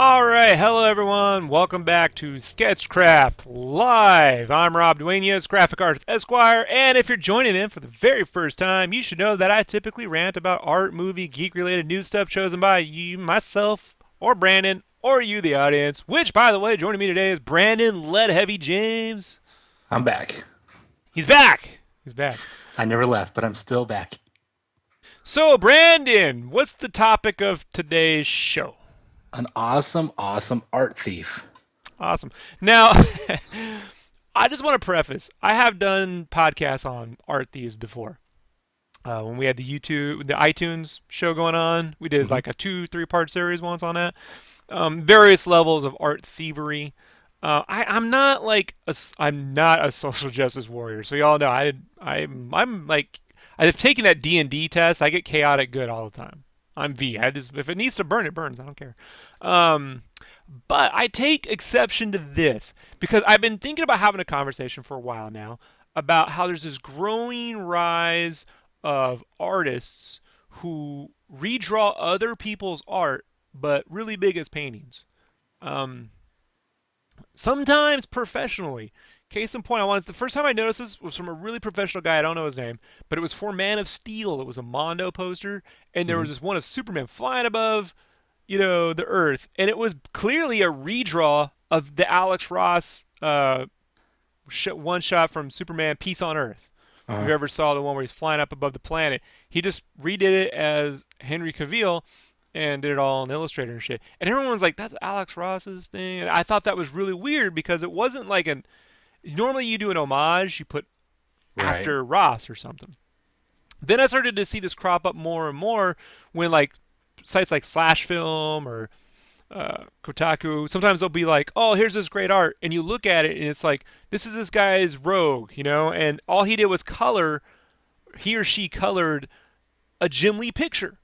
All right, hello everyone. Welcome back to Sketchcraft Live. I'm Rob Duenas, Graphic Artist Esquire, and if you're joining in for the very first time, you should know that I typically rant about art, movie, geek-related news stuff chosen by you, myself, or Brandon, or you, the audience. Which, by the way, joining me today is Brandon Lead Heavy James. I'm back. He's back. He's back. I never left, but I'm still back. So, Brandon, what's the topic of today's show? An awesome art thief. Awesome. Now, I just want to preface, I have done podcasts on art thieves before. When we had the iTunes show going on, we did hmm like a 2-3 part series once on that. Various levels of art thievery. I'm not like I'm not a social justice warrior, so y'all know I'm like I've taken that D&D test. I get chaotic good all the time. I'm V. If it needs to burn, it burns. I don't care. Um, but I take exception to this because I've been thinking about having a conversation for a while now about how there's this growing rise of artists who redraw other people's art, but really big as paintings. Um, Sometimes professionally. Case in point, the first time I noticed this was from a really professional guy. I don't know his name, but it was for Man of Steel. It was a Mondo poster, and there hmm was this one of Superman flying above, the Earth, and it was clearly a redraw of the Alex Ross one shot from Superman Peace on Earth. If you Uh, ever saw the one where he's flying up above the planet, he just redid it as Henry Cavill and did it all in Illustrator and shit. And everyone was like, "That's Alex Ross's thing." And I thought that was really weird because it wasn't like an. Normally, you do an homage, you put right. after Ross or something. Then I started to see this crop up more and more when like sites like Slash Film or Kotaku, sometimes they'll be like, "Oh, here's this great art," and you look at it and it's like, "This is this guy's Rogue," and all he did was he or she colored a Jim Lee picture.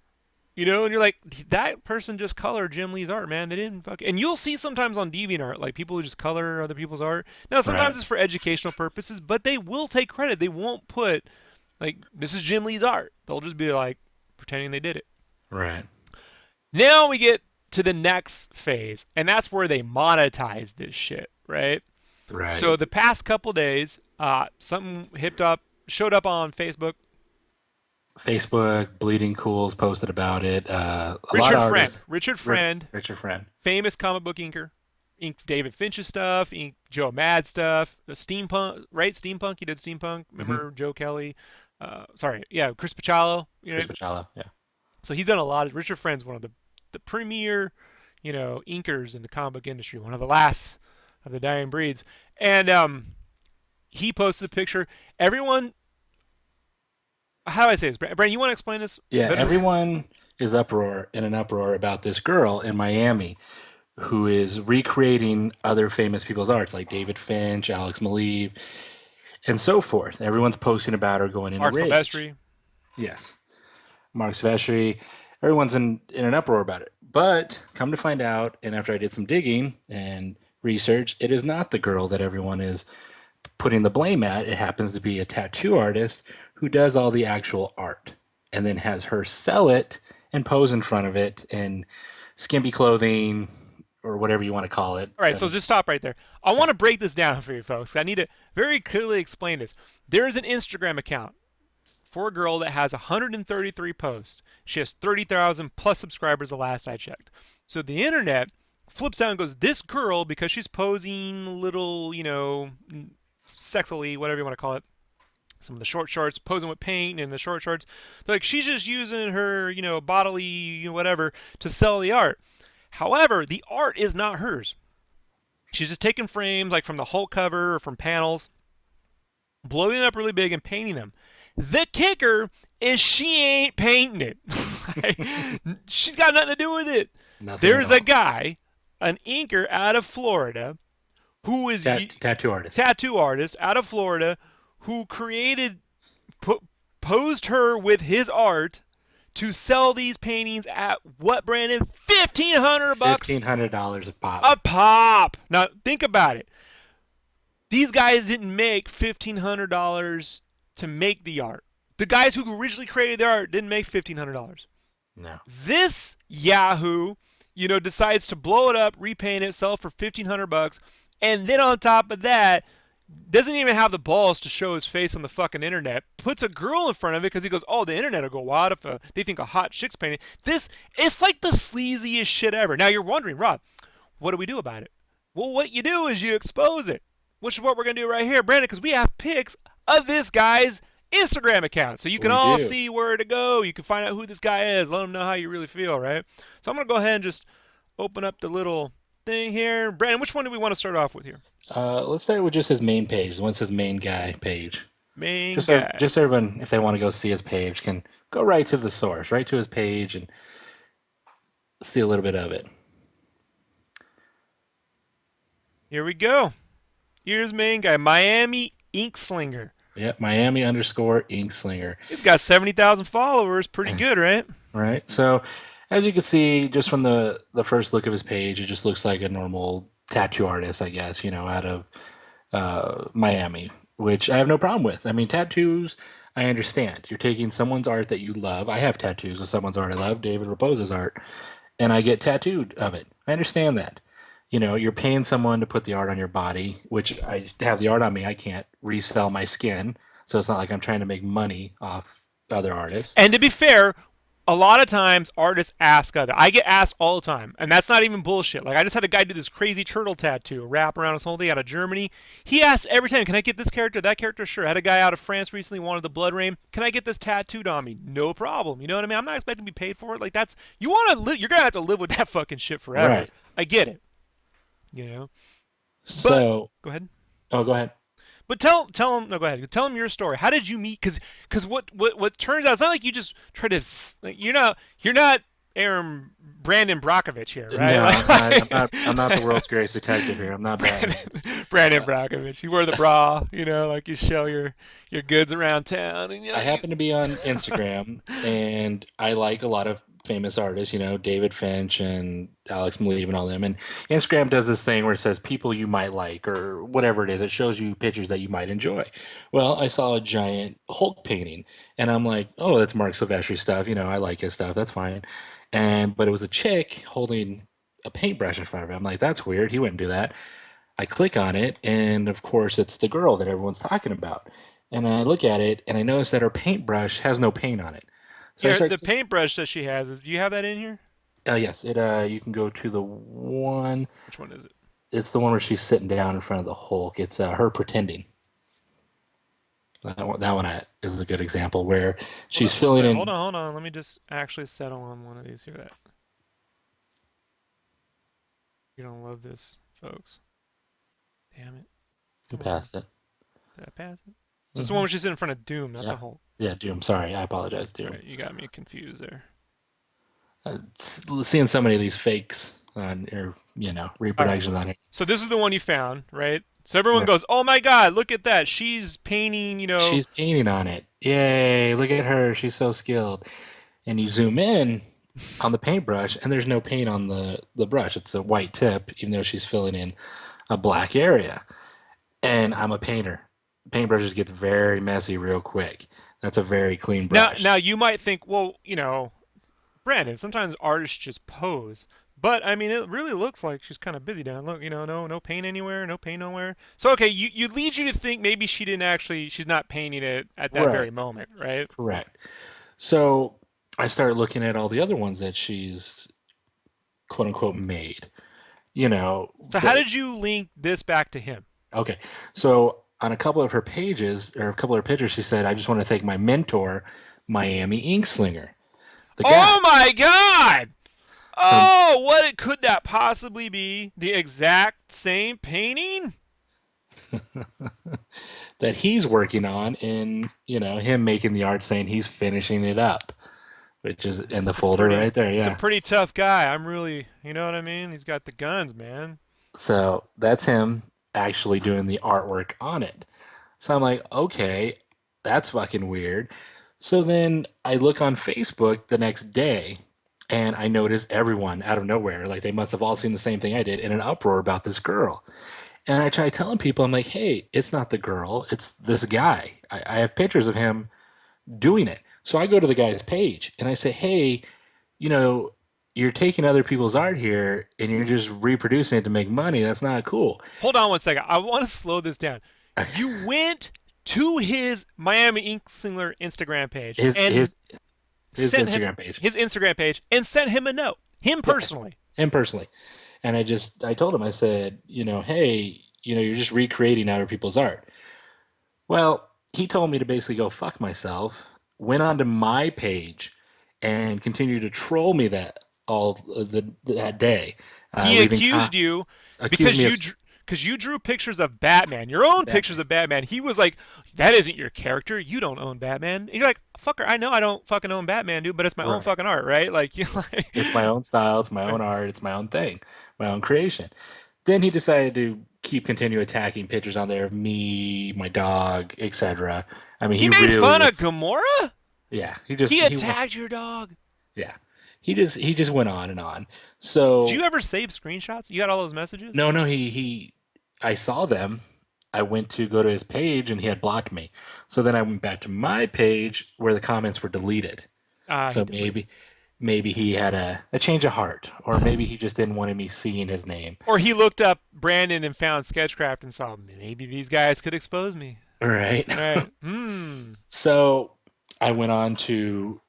And you're like, that person just colored Jim Lee's art, man. They didn't fuck. And you'll see sometimes on DeviantArt, like people who just color other people's art. Now, sometimes Right. it's for educational purposes, but they will take credit. They won't put like this is Jim Lee's art. They'll just be like pretending they did it. Right. Now we get to the next phase, and that's where they monetize this shit, right? Right. So the past couple days, something showed up on Facebook. Facebook, Bleeding Cools posted about it. A lot of Richard Friend, artists. Richard Friend, Richard Friend. famous comic book inker, inked David Finch's stuff, inked Joe Mad stuff, the steampunk, right? Steampunk, he did steampunk. hmm Remember Joe Kelly? Sorry, yeah, Chris Picciolo. Chris Pachala. Yeah. So he's done a lot. Richard Friend's one of the premier, inkers in the comic book industry, one of the last of the dying breeds. And he posted a picture. Everyone, how do I say this? Brandon, you want to explain this Yeah. better? Everyone is in an uproar about this girl in Miami who is recreating other famous people's arts like David Finch, Alex Maleev, and so forth. Everyone's posting about her going into Mark rage. Silvestri. Yes. Mark Sveshri, everyone's in an uproar about it. But come to find out, and after I did some digging and research, it is not the girl that everyone is putting the blame at. It happens to be a tattoo artist who does all the actual art and then has her sell it and pose in front of it in skimpy clothing or whatever you want to call it. All right, so just stop right there. I Okay. want to break this down for you folks. I need to very clearly explain this. There is an Instagram account for a girl that has 133 posts. She has 30,000 plus subscribers the last I checked. So the internet flips out and goes, this girl, because she's posing a little, sexily, whatever you want to call it, some of the short shorts, posing with paint in the short shorts. They're like, she's just using her, bodily, whatever, to sell the art. However, the art is not hers. She's just taking frames like from the whole cover or from panels, blowing it up really big and painting them. The kicker is she ain't painting it. She's got nothing to do with it. Nothing at There's a all. guy, an inker out of Florida, who is Tattoo artist. tattoo artist out of Florida, who posed her with his art to sell these paintings at what, Brandon? $1,500 $1,500 a pop. a pop. Now think about it. These guys didn't make $1,500 to make the art. The guys who originally created the art didn't make $1,500. No. This Yahoo decides to blow it up, repaint it, sell it for 1,500 bucks, and then on top of that, doesn't even have the balls to show his face on the fucking internet. Puts a girl in front of it because he goes, "Oh, the internet will go wild if they think a hot chick's painting." It's like the sleaziest shit ever. Now you're wondering, Rob, what do we do about it? Well, what you do is you expose it, which is what we're gonna do right here, Brandon, because we have pics of this guy's Instagram account, so you can We all do. see where to go. You can find out who this guy is. Let him know how you really feel, right? So I'm gonna go ahead and just open up the little thing here. Brandon, which one do we want to start off with here? Let's start with just his main page. What's his main guy page? Main Just so, guy. just so everyone, if they want to go see his page, can go right to the source, right to his page, and see a little bit of it. Here we go. Here's main guy, Miami Inkslinger. Yep, Miami underscore Inkslinger. He's got 70,000 followers. Pretty good, right? Right. So, as you can see, just from the first look of his page, it just looks like a normal tattoo artist, I guess. Out of Miami, which I have no problem with. I mean, tattoos, I understand. You're taking someone's art that you love. I have tattoos of someone's art I love, David Raposa's art, and I get tattooed of it. I understand that. You're paying someone to put the art on your body, which I have the art on me. I can't resell my skin, so it's not like I'm trying to make money off other artists. And to be fair, a lot of times artists ask other. I get asked all the time, and that's not even bullshit. Like I just had a guy do this crazy turtle tattoo, wrap around his whole thing out of Germany. He asked every time, "Can I get this character, that character?" Sure. I had a guy out of France recently wanted the blood rain. Can I get this tattooed on me? No problem. You know what I mean? I'm not expecting to be paid for it. Like that's you want to live. You're gonna have to live with that fucking shit forever. Right. I get it. You know. But So, go ahead. oh, go ahead. But tell him no, go ahead. Tell him your story. How did you meet? Because what turns out it's not like you just try to like you're not Aaron Brandon Brockovich here, right? No, I'm not. I'm not. I'm not the Like world's greatest detective here. I'm not Batman. Brandon Uh, Brockovich. You wear the bra, like you show your goods around town, and I happen to be on Instagram, and I like a lot of famous artists. David Finch and Alex Maleev and all them. And Instagram does this thing where it says people you might like or whatever it is. It shows you pictures that you might enjoy. Well, I saw a giant Hulk painting, and I'm like, oh, that's Mark Silvestri stuff. I like his stuff. That's fine. But it was a chick holding a paintbrush in front of her. I'm like, that's weird. He wouldn't do that. I click on it, and of course, it's the girl that everyone's talking about. And I look at it, and I notice that her paintbrush has no paint on it. So I yeah. start. The paintbrush that she has is. Do you have that in here? Yes, it. You can go to the one. Which one is it? It's the one where she's sitting down in front of the Hulk. It's her pretending. That one is a good example where Hold she's on one filling second. in. Hold on. Let me just actually settle on one of these here. That you're gonna love this, folks. Damn it! You Come on. passed it. Did I pass it? So it's the one Hmm. where she's in front of Doom, not Yeah, the Hulk. yeah, Doom. Sorry, I apologize, All Doom. right, you got me confused there. Seeing so many of these fakes on or All right. reproductions on here. So this is the one you found, right? So everyone Right. goes, "Oh my God, look at that! She's painting." She's painting on it. Yay! Look at her. She's so skilled. And you zoom in on the paintbrush, and there's no paint on the brush. It's a white tip, even though she's filling in a black area. And I'm a painter. Paintbrushes gets very messy real quick. That's a very clean Now brush. you might think, well, Brandon, sometimes artists just pose. But I mean, it really looks like she's kind of busy down. Look, no paint anywhere, no paint nowhere. So okay, you leads you to think maybe she's not painting it at that very Right. moment, right? Correct. So I started looking at all the other ones that she's quote unquote made. You know, So how the did you link this back to him? Okay. So on a couple of her pages or a couple of her pictures, she said, I just want to thank my mentor, Miami Inkslinger. The guy. Oh my God! Her Oh, could that possibly be the exact same painting? that he's working on and him making the art saying he's finishing it up, which is in the He's a folder pretty right there. he's a Yeah. pretty tough guy. I'm really, you know what I mean? He's got the guns, man. So that's him actually doing the artwork on it. So I'm like, okay, that's fucking weird. So then I look on Facebook the next day and I notice everyone out of nowhere, like they must have all seen the same thing I did, in an uproar about this girl. And I try telling people, I'm like, hey, it's not the girl, it's this guy. I have pictures of him doing it. So I go to the guy's page and I say, hey, you know, you're taking other people's art here and you're just reproducing it to make money. That's not cool. Hold on one second. I want to slow this down. You went to his Miami Ink Slinger Instagram page His and his his sent him Instagram page. his Instagram page and sent him a note. Him Yeah, personally. him personally. And I told him, I said, hey, you're just recreating other people's art. Well, he told me to basically go fuck myself, went onto my page and continued to troll me that day, He leaving accused you accused because me of you drew pictures of Batman, your own pictures Batman. of Batman. He was like, "That isn't your character. You don't own Batman." And you're like, "Fucker, I know I don't fucking own Batman, dude, but it's my own Right. fucking art, right?" Like you It's like it's my own style, it's my own art, it's my own thing, my own creation. Then he decided to continue attacking pictures on there of me, my dog, etc. I mean, he he made really fun of was, Gamora. yeah. He He went, attacked your dog. yeah. He just went on and on. Did you So ever save screenshots? You got all those messages? no, no, I saw them. I went to go to his page and he had blocked me. So then I went back to my page where the comments were deleted. He So deleted. maybe he had a change of heart, or maybe he just didn't want me seeing his name. Or he looked up Brandon and found Sketchcraft and saw maybe these guys could expose me. Right. All right. Hmm. So I went on to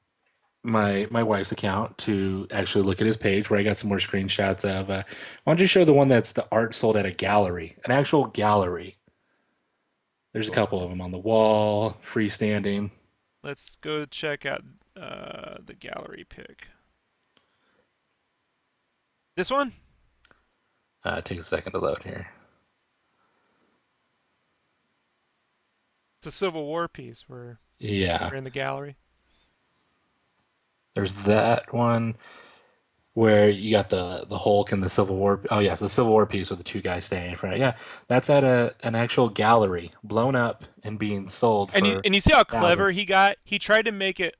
my wife's account to actually look at his page where I got some more screenshots of. Why don't you show the one that's the art sold at a gallery, an actual gallery? There's a couple of them on the wall, freestanding. Let's go check out the gallery pick. This one? It takes a second to load here. It's a Civil War piece where Yeah, we're in the gallery. there's that one where you got the Hulk and the Civil War. Oh yeah, it's the Civil War piece with the two guys standing in front of it. Yeah, that's at an actual gallery, blown up and being sold for And you see how clever thousands. he got? He tried to make it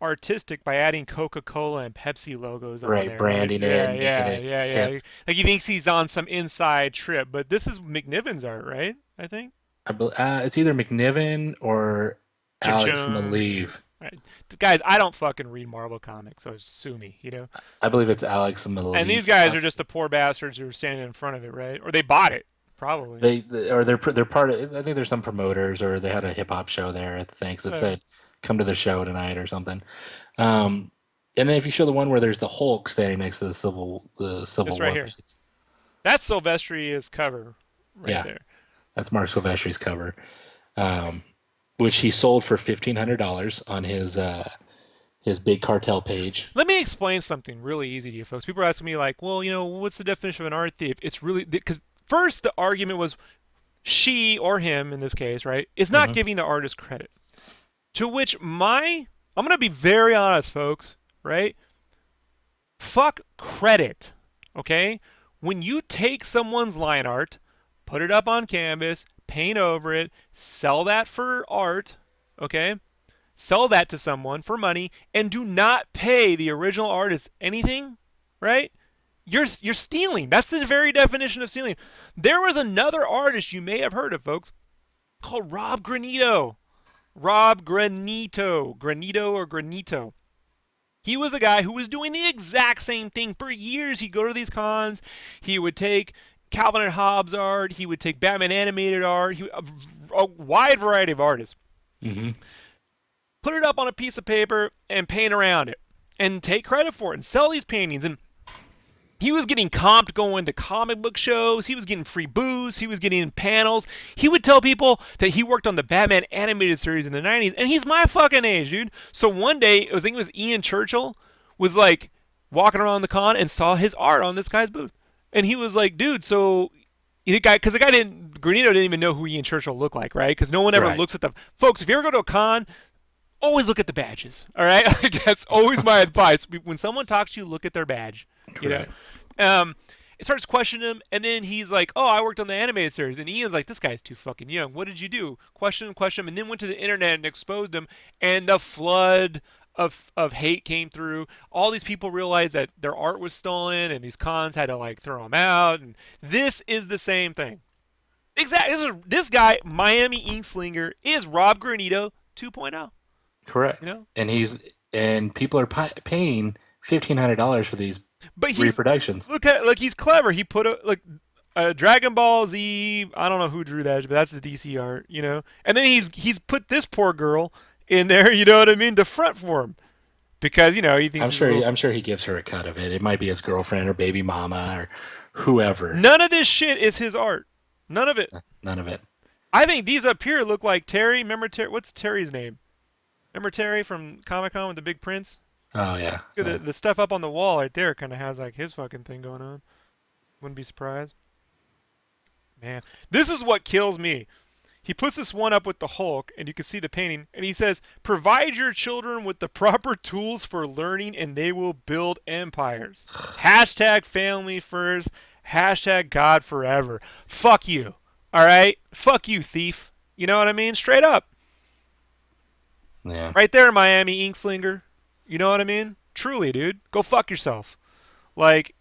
artistic by adding Coca-Cola and Pepsi logos on Right, there, right? branding it, Yeah, making yeah, it yeah, hip. yeah. Like he thinks he's on some inside trip, but this is McNiven's art, right? I think. It's either McNiven or Alex Cha-chung. Maleev. Right. Guys, I don't fucking read Marvel comics, so sue me, you know? I believe it's Alex And these Maleev. guys are just the poor bastards who are standing in front of it, right? Or they bought it, probably. They're part of. I think there's some promoters, or they had a hip hop show there at the thing. 'Cause it Uh, said, "Come to the show tonight" or something. Um, and then if you show the one where there's the Hulk standing next to the Civil this right War here. piece, That's Silvestri's cover right yeah, there. that's Mark Silvestri's cover, um, which he sold for $1,500 on his big cartel page. Let me explain something really easy to you folks. People are asking me like, well, what's the definition of an art thief? It's really because first the argument was she or him in this case, right, is not Hmm. giving the artist credit. To which I'm gonna be very honest, folks, right? Fuck credit, okay? When you take someone's line art, put it up on canvas, paint over it, sell that for art, okay? Sell that to someone for money and do not pay the original artist anything, right? You're stealing. That's the very definition of stealing. There was another artist you may have heard of, folks, called Rob Granito. Rob Granito. Granito or Granito. He was a guy who was doing the exact same thing for years. He'd go to these cons. He would take Calvin and Hobbes art. He would take Batman animated art. A wide variety of artists. Hmm. Put it up on a piece of paper and paint around it and take credit for it and sell these paintings. And he was getting comped going to comic book shows. He was getting free booze. He was getting panels. He would tell people that he worked on the Batman animated series in the 90s. And he's my fucking age, dude. So one day, I think it was Ian Churchill, was like walking around the con and saw his art on this guy's booth. And he was like, dude, so because the guy didn't, Granito didn't even know who Ian Churchill looked like, right? Because no one ever Right. looks at the folks. If you ever go to a con, always look at the badges. All right, that's always my advice. When someone talks to you, look at their badge. You know, Right. it starts questioning him, and then he's like, "Oh, I worked on the animated series," and Ian's like, "This guy's too fucking young. What did you do?" Question him, and then went to the internet and exposed him, and a flood of hate came through. All these people realized that their art was stolen, and these cons had to like throw them out. And this is the same thing. Exactly. This guy, Miami Inkslinger, is Rob Granito 2.0. You Correct. know? And people are paying $1,500 for these But he's reproductions. look at like he's clever. He put a Dragon Ball Z. I don't know who drew that, but that's the DC art, you know. And then he's put this poor girl in there, you know what I mean, to front for him because you know he thinks I'm he's a sure. little. I'm sure he gives her a cut of it. It might be his girlfriend or baby mama or whoever. None of this shit is his art. None of it. None of it. I think these up here look like Terry. Remember Terry? What's Terry's name? Remember Terry from Comic Con with the big prints? Oh yeah. Look at the stuff up on the wall right there kind of has like his fucking thing going on. Wouldn't be surprised. Man, this is what kills me. He puts this one up with the Hulk, and you can see the painting, and he says, "Provide your children with the proper tools for learning, and they will build empires." Hashtag family first. Hashtag God forever. Fuck you. All right? Fuck you, thief. You know what I mean? Straight up. Yeah. Right there, Miami Inkslinger. You know what I mean? Truly, dude. Go fuck yourself. Like,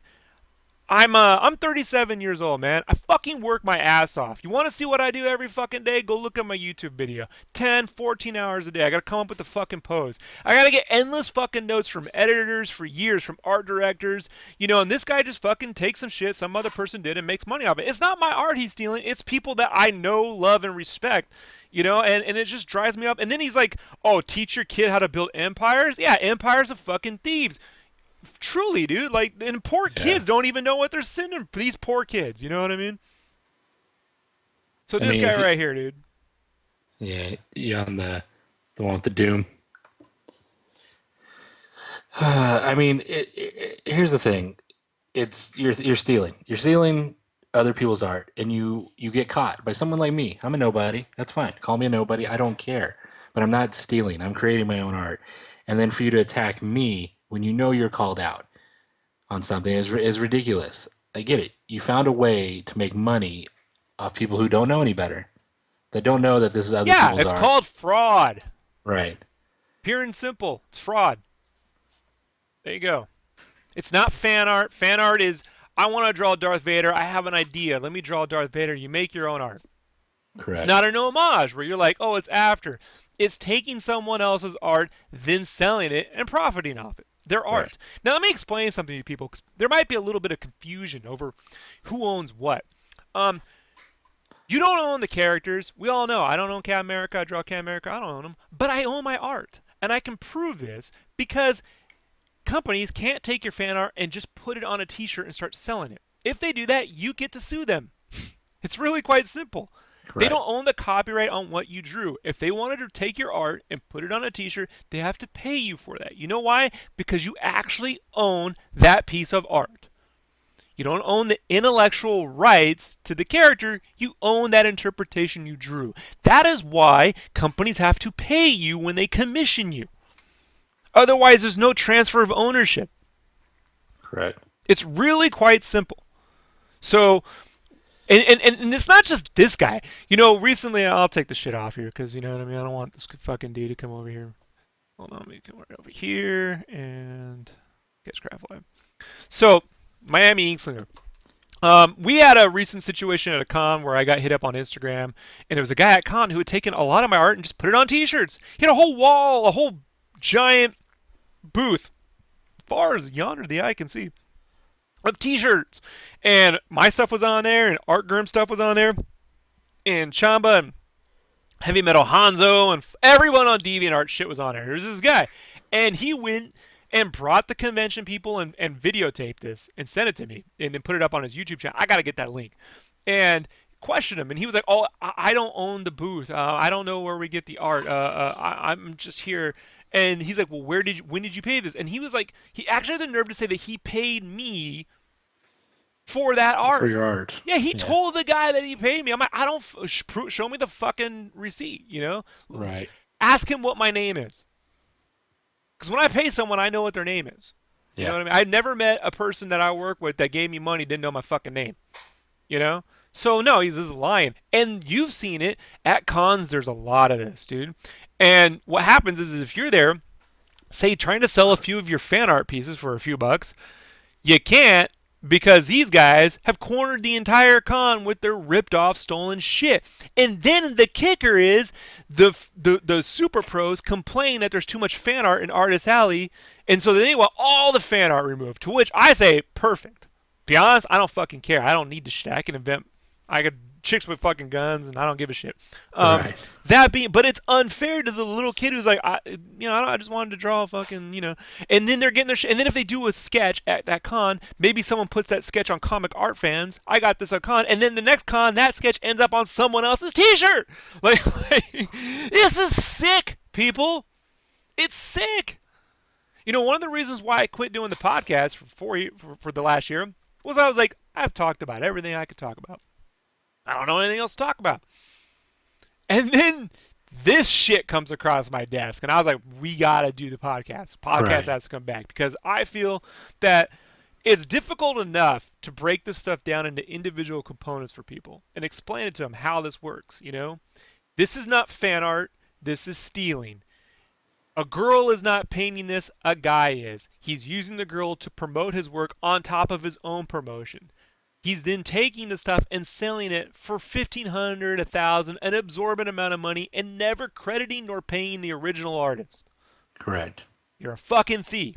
I'm 37 years old, man. I fucking work my ass off. You want to see what I do every fucking day? Go look at my YouTube video. 10, 14 hours a day. I got to come up with the fucking pose. I got to get endless fucking notes from editors for years, from art directors. You know, and this guy just fucking takes some shit some other person did and makes money off it. It's not my art he's stealing. It's people that I know, love, and respect. You know, and it just drives me up. And then he's like, "Oh, teach your kid how to build empires?" Yeah, empires of fucking thieves. Truly, dude. Like, and poor Yeah. kids don't even know what they're sending. These poor kids, you know what I mean? So I this mean, guy if you, right here, dude. yeah, you on the one with the Doom. I mean, here's the thing. It's you're stealing. You're stealing other people's art, and you get caught by someone like me. I'm a nobody. That's fine. Call me a nobody. I don't care. But I'm not stealing. I'm creating my own art. And then for you to attack me when you know you're called out on something is ridiculous. I get it. You found a way to make money off people who don't know any better. That don't know that this is other Yeah, people's it's art. called fraud. Right. Pure and simple. It's fraud. There you go. It's not fan art. Fan art is, I want to draw Darth Vader. I have an idea. Let me draw Darth Vader. You make your own art. It's Correct. not an homage where you're like, oh, it's after. It's taking someone else's art, then selling it and profiting off it. Their Right. art. Now, let me explain something to people because there might be a little bit of confusion over who owns what. Um, you don't own the characters. We all know. I don't own Cat America. I draw Cat America. I don't own them. But I own my art. And I can prove this because companies can't take your fan art and just put it on a t-shirt and start selling it. If they do that, you get to sue them. It's really quite simple. They Correct. don't own the copyright on what you drew. If they wanted to take your art and put it on a t-shirt, they have to pay you for that. You know why? Because you actually own that piece of art. You don't own the intellectual rights to the character, you own that interpretation you drew. That is why companies have to pay you when they commission you. Otherwise, there's no transfer of ownership. Correct. It's really quite simple. So, and it's not just this guy. You know, recently, I'll take the shit off here because, you know what I mean? I don't want this fucking dude to come over here. Hold on, let me come right over here and Sketchcraft Live. So, Miami Inkslinger. We had a recent situation at a con where I got hit up on Instagram, and there was a guy at con who had taken a lot of my art and just put it on T-shirts. He had a whole wall, a whole giant booth, far as yonder the eye can see, of T-shirts, and my stuff was on there, and Art Grim stuff was on there, and Chamba and Heavy Metal Hanzo and everyone on DeviantArt shit was on there. There's this guy, and he went and brought the convention people and videotaped this and sent it to me and then put it up on his YouTube channel. I got to get that link. And questioned him, and he was like, "Oh, I don't own the booth. I don't know where we get the art. I'm just here." And he's like, "Well, when did you pay this?" And he was like, he actually had the nerve to say that he paid me for that For art. your art. Yeah, he Yeah. told the guy that he paid me. I'm like, I don't show me the fucking receipt. You know, Right. ask him what my name is. Because when I pay someone, I know what their name is. You know Yeah. what I mean? I never met a person that I work with that gave me money didn't know my fucking name. You know? So no, he's just lying. And you've seen it at cons. There's a lot of this, dude. And what happens is if you're there, say trying to sell a few of your fan art pieces for a few bucks, you can't because these guys have cornered the entire con with their ripped off stolen shit. And then the kicker is the super pros complain that there's too much fan art in Artist Alley, and so they want all the fan art removed, to which I say perfect. Be honest, I don't fucking care. I don't need the shit. I can invent, I could chicks with fucking guns, and I don't give a shit. Um, Right. that being, but it's unfair to the little kid who's like, I just wanted to draw fucking, and then they're getting their shit. And then if they do a sketch at that con, maybe someone puts that sketch on Comic Art Fans. I got this at con, and then the next con, that sketch ends up on someone else's T-shirt. Like this is sick, people. It's sick. One of the reasons why I quit doing the podcast for the last year was I was like, I've talked about everything I could talk about. I don't know anything else to talk about. And then this shit comes across my desk, and I was like, we gotta do the podcast. Podcast Right. has to come back because I feel that it's difficult enough to break this stuff down into individual components for people and explain it to them how this works. This is not fan art. This is stealing. A girl is not painting this, a guy is. He's using the girl to promote his work on top of his own promotion. He's then taking the stuff and selling it for 1,500, 1,000, an absorbent amount of money, and never crediting nor paying the original artist. Correct. You're a fucking thief.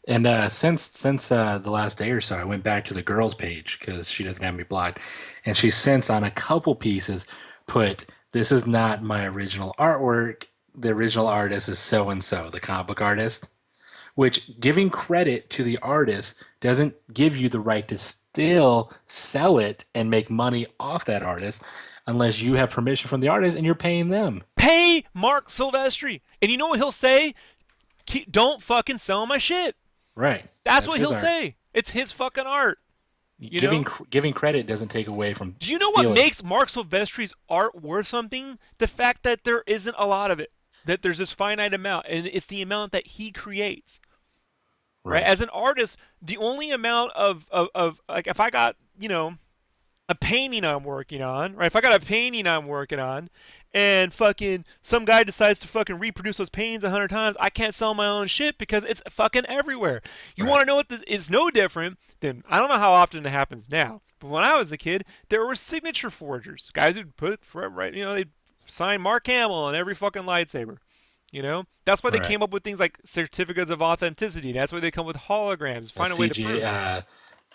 And since the last day or so, I went back to the girls' page because she doesn't have me blocked, and she's since on a couple pieces put, "This is not my original artwork. The original artist is so and so, the comic book artist." Which, giving credit to the artist doesn't give you the right to still sell it and make money off that artist unless you have permission from the artist and you're paying them. Pay Mark Silvestri. And you know what he'll say? Don't fucking sell my shit. Right. That's That's what his he'll art. say. It's his fucking art. You Giving know? giving credit doesn't take away from Do you know what stealing. makes Mark Silvestri's art worth something? The fact that there isn't a lot of it. That there's this finite amount, and it's the amount that he creates. Right? Right. As an artist, the only amount of like if I got, a painting I'm working on, right? If I got a painting I'm working on, and fucking some guy decides to fucking reproduce those paintings 100 times, I can't sell my own shit because it's fucking everywhere. You want Right. to know what this is? No different than, I don't know how often it happens now, but when I was a kid, there were signature forgers, guys who'd put right, they'd sign Mark Hamill on every fucking lightsaber. That's why they Right. came up with things like certificates of authenticity. That's why they come with holograms. The Find a way to CG, prove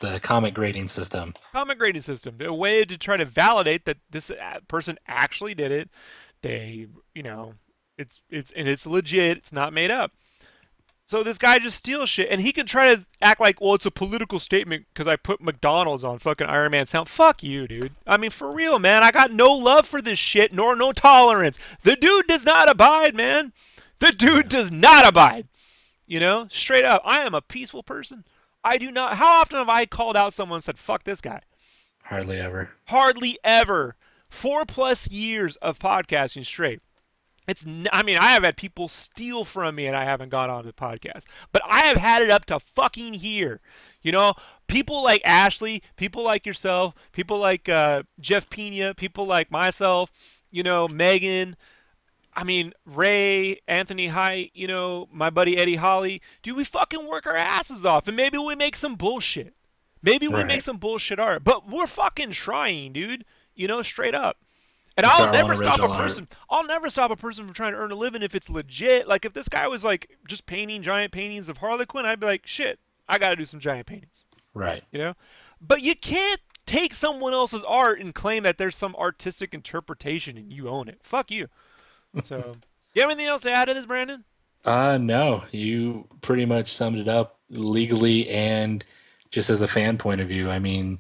the comic grading system. common grading system, a way to try to validate that this person actually did it. They, it's legit. It's not made up. So this guy just steals shit, and he can try to act like, well, it's a political statement because I put McDonald's on fucking Iron Man's helmet. Fuck you, dude. I mean, for real, man. I got no love for this shit, nor no tolerance. The dude does not abide, man. The dude Yeah. does not abide. Straight up. I am a peaceful person. I do not. How often have I called out someone and said, fuck this guy? Hardly ever. Hardly ever. 4+ years of podcasting straight. I mean, I have had people steal from me and I haven't got on the podcast. But I have had it up to fucking here. You know, people like Ashley, people like yourself, people like Jeff Pena, people like myself, Megan, I mean, Ray, Anthony Height, my buddy Eddie Holly. Dude, we fucking work our asses off and maybe we make some bullshit. Maybe we make Right. some bullshit art, but we're fucking trying, dude. Straight up. And It's I'll our own never stop a original art. person. I'll never stop a person from trying to earn a living if it's legit. Like if this guy was like just painting giant paintings of Harley Quinn, I'd be like, shit, I got to do some giant paintings. Right. You know? But you can't take someone else's art and claim that there's some artistic interpretation and you own it. Fuck you. So, you have anything else to add to this, Brandon? No, you pretty much summed it up legally and just as a fan point of view. I mean,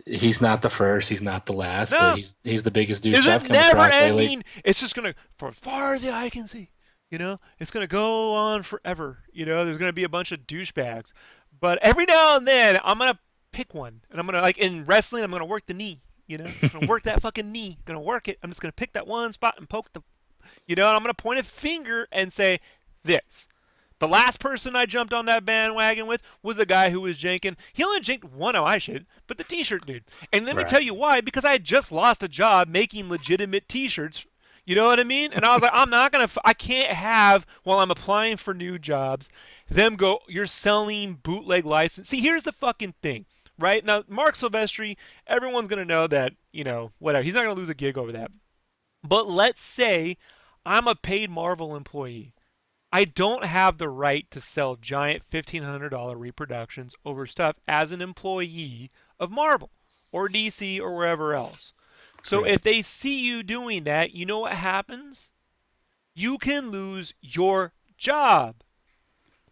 he's not the first, he's not the last, but No. he's the biggest Is douche it I've come never across lately. ending? It's just gonna, for as far as the eye can see, it's gonna go on forever. There's gonna be a bunch of douchebags, but every now and then I'm gonna pick one, and I'm gonna like in wrestling, I'm gonna work the knee. I'm gonna work that fucking knee. Gonna work it. I'm just gonna pick that one spot and poke and I'm gonna point a finger and say this. The last person I jumped on that bandwagon with was a guy who was janking. He only janked one of my shit, but the t-shirt dude. And let me Right. tell you why, because I had just lost a job making legitimate t-shirts. You know what I mean? And I was like, I can't have, while I'm applying for new jobs, them go, you're selling bootleg license. See, here's the fucking thing. right? Now, Mark Silvestri, everyone's going to know that, whatever. He's not going to lose a gig over that. But let's say I'm a paid Marvel employee. I don't have the right to sell giant $1,500 reproductions over stuff as an employee of Marvel or DC or wherever else. So if Correct. they see you doing that, you know what happens? You can lose your job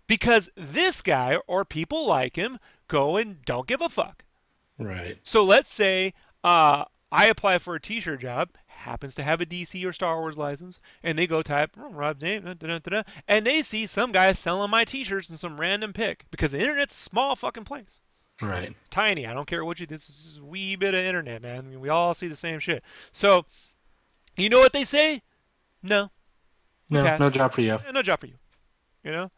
because this guy or people like him go and don't give a fuck. Right. So let's say I apply for a t-shirt job, happens to have a DC or Star Wars license, and they go type Rob's name, and they see some guy selling my t-shirts in some random pic because the internet's a small fucking place. Right. It's tiny. I don't care what you. This is a wee bit of internet, man. I mean, we all see the same shit. So you know what they say? No, we No, no pass. job for you. No job for you. You know.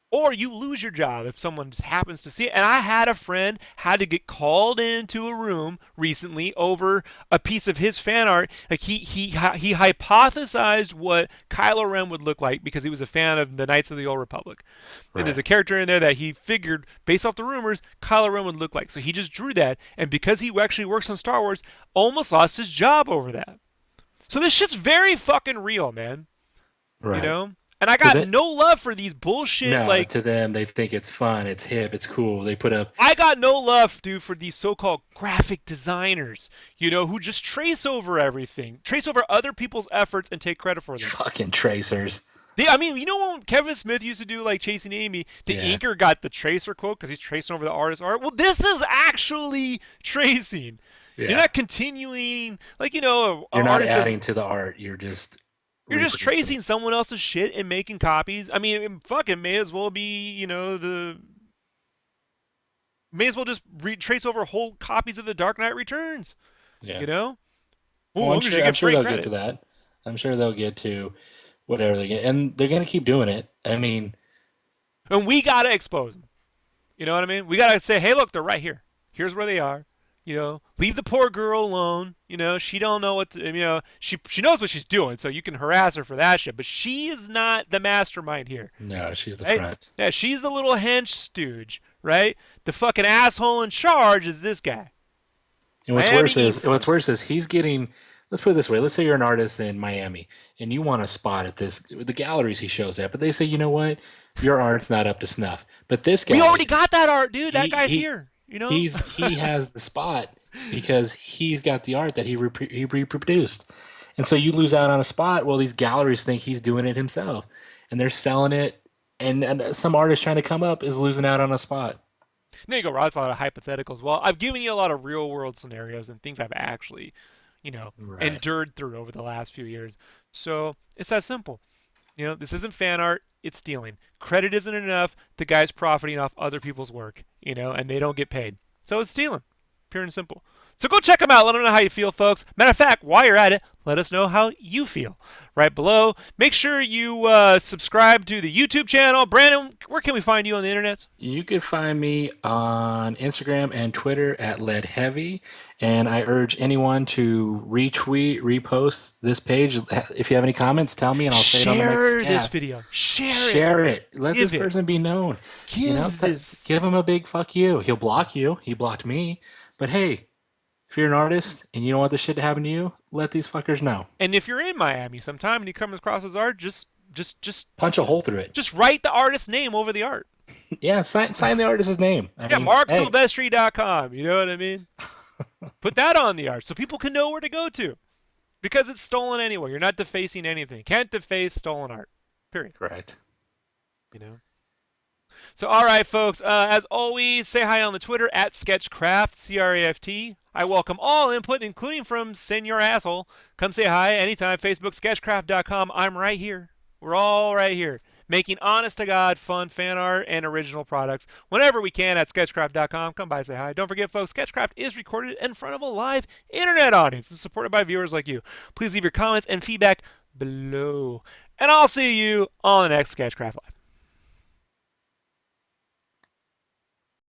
Or you lose your job if someone just happens to see it. And I had a friend had to get called into a room recently over a piece of his fan art. Like he hypothesized what Kylo Ren would look like because he was a fan of the Knights of the Old Republic. And there's Right. a character in there that he figured, based off the rumors, Kylo Ren would look like. So he just drew that, and because he actually works on Star Wars, almost lost his job over that. So this shit's very fucking real, man. You Right. know? And I To got that, no love for these bullshit no, like to them, they think it's fun, it's hip, it's cool. They put up I got no love, dude, for these so-called graphic designers, who just trace over everything, trace over other people's efforts and take credit for them. fucking tracers. I mean, when Kevin Smith used to do like Chasing Amy, the Yeah. inker got the tracer quote because he's tracing over the artist's art. Well, this is actually tracing. You're Yeah. not continuing, like, You're an not artist does. adding to the art. You're just You're just reproducing it. tracing someone else's shit and making copies. I mean, fuck, it may as well be, the may as well just trace over whole copies of the Dark Knight Returns. Yeah. You know, well, as Well, I'm long as you sure. I'm get sure freight they'll get to credit. that. I'm sure they'll get to whatever they get, and they're gonna keep doing it. I mean, And we gotta expose them. You know what I mean? We gotta say, hey, look, they're right here. Here's where they are. Leave the poor girl alone. She don't know what to, she knows what she's doing, so you can harass her for that shit. But she is not the mastermind here, no, she's the right? front. Yeah, she's the little hench stooge, right? The fucking asshole in charge is this guy, And Miami East. what's worse is he's getting. Let's put it this way. Let's say you're an artist in Miami and you want a spot at the galleries he shows at, but they say, you know what, your art's not up to snuff. But this We guy, already got that art, dude. That he guy's he here. he has the spot because he's got the art that he reproduced, and so you lose out on a spot. Well, these galleries think he's doing it himself, and they're selling it, and some artist trying to come up is losing out on a spot. There you go, Rod. That's a lot of hypotheticals. Well, I've given you a lot of real world scenarios and things I've actually, Right. endured through over the last few years. So it's that simple. This isn't fan art, it's stealing. Credit isn't enough. The guy's profiting off other people's work, and they don't get paid. So it's stealing. Pure and simple. So go check them out. Let them know how you feel, folks. Matter of fact, while you're at it, let us know how you feel right below. Make sure you subscribe to the YouTube channel. Brandon, where can we find you on the internet? You could find me on Instagram and Twitter at Lead Heavy, and I urge anyone to retweet, repost this page. If you have any comments, tell me, and I'll say it on the next Share this cast. video. Share it. Share it. Let this Give it. person be known. Give this. Give him a big fuck you. He'll block you. He blocked me. But hey, if you're an artist and you don't want this shit to happen to you, let these fuckers know. And if you're in Miami sometime and you come across his art, just just Punch a hole through it. just write the artist's name over the art. Yeah, sign the artist's name. I Yeah, mean, hey, marksilvestri.com. You know what I mean? Put that on the art so people can know where to go to. Because it's stolen anyway. You're not defacing anything. Can't deface stolen art. Period. correct. You know? So, all right, folks. As always, say hi on the Twitter at Sketchcraft, CRAFT. I welcome all input, including from Senor Asshole. Come say hi anytime. Facebook, sketchcraft.com. I'm right here. We're all right here. Making honest to God fun fan art and original products whenever we can at sketchcraft.com. Come by, say hi. Don't forget, folks, Sketchcraft is recorded in front of a live internet audience and supported by viewers like you. Please leave your comments and feedback below. And I'll see you on the next Sketchcraft Live.